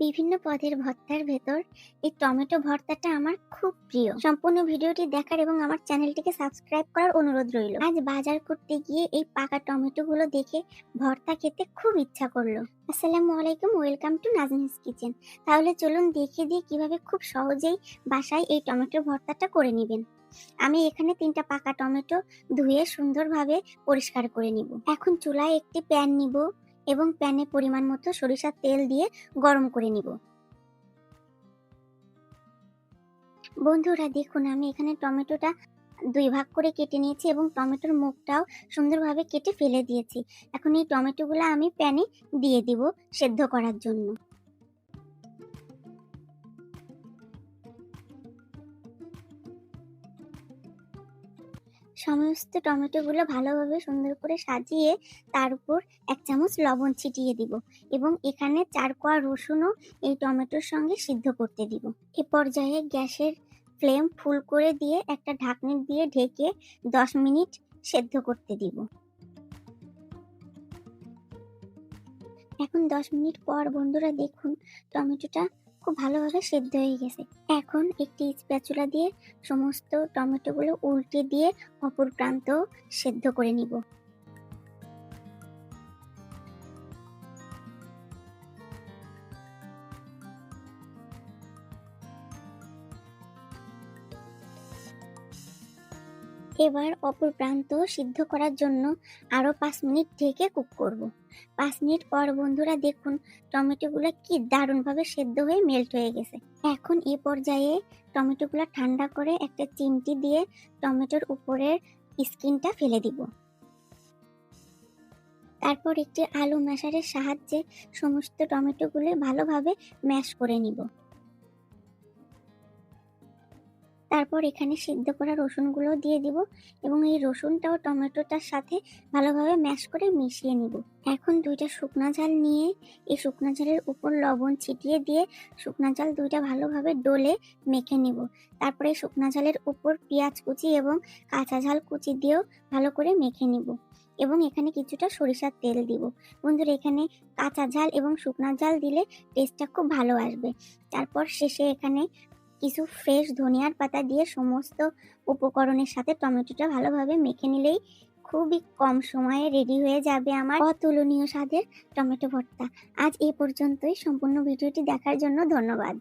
বিভিন্ন পদের ভর্তার ভেতর এই টমেটো ভর্তাটা আমার খুব প্রিয়। সম্পূর্ণ ভিডিওটি দেখার এবং আমার চ্যানেলটিকে সাবস্ক্রাইব করার অনুরোধ রইল। আজ বাজার করতে গিয়ে এই পাকা টমেটোগুলো দেখে ভর্তা খেতে খুব ইচ্ছা করলো। আসসালামু আলাইকুম, ওয়েলকাম টু নাজনীস কিচেন। তাহলে চলুন দেখে দিই কিভাবে খুব সহজেই বাসায় এই টমেটোর ভর্তাটা করে নেবেন। আমি এখানে 3টা পাকা টমেটো ধুয়ে সুন্দরভাবে পরিষ্কার করে নিব। এখন চুলায় একটি প্যান নিব এবং প্যানে পরিমাণ মতো সরিষার তেল দিয়ে গরম করে নিব। বন্ধুরা দেখুন, আমি এখানে টমেটোটা 2 ভাগ করে কেটে নিয়েছি এবং টমেটোর মুখটাও সুন্দরভাবে কেটে ফেলে দিয়েছি। এখন এই টমেটোগুলো আমি প্যানে দিয়ে দিব সেদ্ধ করার জন্য। সমস্ত টমেটোগুলো ভালোভাবে সুন্দর করে সাজিয়ে তার উপর 1 চামচ লবণ ছিটিয়ে দিব এবং এখানে 4 কোয়া রসুনও এই টমেটোর সঙ্গে সিদ্ধ করতে দিব। এ পর্যায়ে গ্যাসের ফ্লেম ফুল করে দিয়ে একটা ঢাকনি দিয়ে ঢেকে 10 মিনিট সেদ্ধ করতে দিব। এখন 10 মিনিট পর বন্ধুরা দেখুন, টমেটোটা খুব ভালোভাবে সেদ্ধ হয়ে গেছে। এখন একটি স্প্যাচুলা দিয়ে সমস্ত টমেটোগুলো উল্টে দিয়ে অপর প্রান্ত সেদ্ধ করে নিব। এবার অপর প্রান্ত সিদ্ধ করার জন্য আরো 5 মিনিট ঢেকে কুক করব। 5 মিনিট পর বন্ধুরা দেখুন, টমেটোগুলো কি দারুণভাবে সেদ্ধ হয়ে মেল্ট হয়ে গেছে। এখন এই পর্যায়ে টমেটোগুলো ঠান্ডা করে একটা চিমটি দিয়ে টমেটোর উপরের স্কিনটা ফেলে দিব। তারপর একটি আলু ম্যাশারের সাহায্যে সমস্ত টমেটোগুলো ভালোভাবে ম্যাশ করে নিব। তারপর এখানে সিদ্ধ করা রসুনগুলো দিয়ে দিব এবং এই রসুনটাও টমেটোটার সাথে ভালোভাবে ম্যাশ করে মিশিয়ে নিব। এখন 2টা শুকনা ঝাল নিয়ে এই শুকনা ঝালের উপর লবণ ছিটিয়ে দিয়ে শুকনা ঝাল 2টা ভালোভাবে ডলে মেখে নিব। তারপরে শুকনা ঝালের উপর পেঁয়াজ কুচি এবং কাঁচা ঝাল কুচি দিয়েও ভালো করে মেখে নিব এবং এখানে কিছুটা সরিষার তেল দিব। বন্ধুরা, এখানে কাঁচা ঝাল এবং শুকনা ঝাল দিলে টেস্টটা খুব ভালো আসবে। তারপর শেষে এখানে কিছু ফ্রেশ ধনিয়ার পাতা দিয়ে সমস্ত উপকরণের সাথে টমেটোটা ভালোভাবে মেখে নিলেই খুবই কম সময়ে রেডি হয়ে যাবে আমার অতুলনীয় স্বাদের টমেটো ভর্তা। আজ এই পর্যন্তই। সম্পূর্ণ ভিডিওটি দেখার জন্য ধন্যবাদ।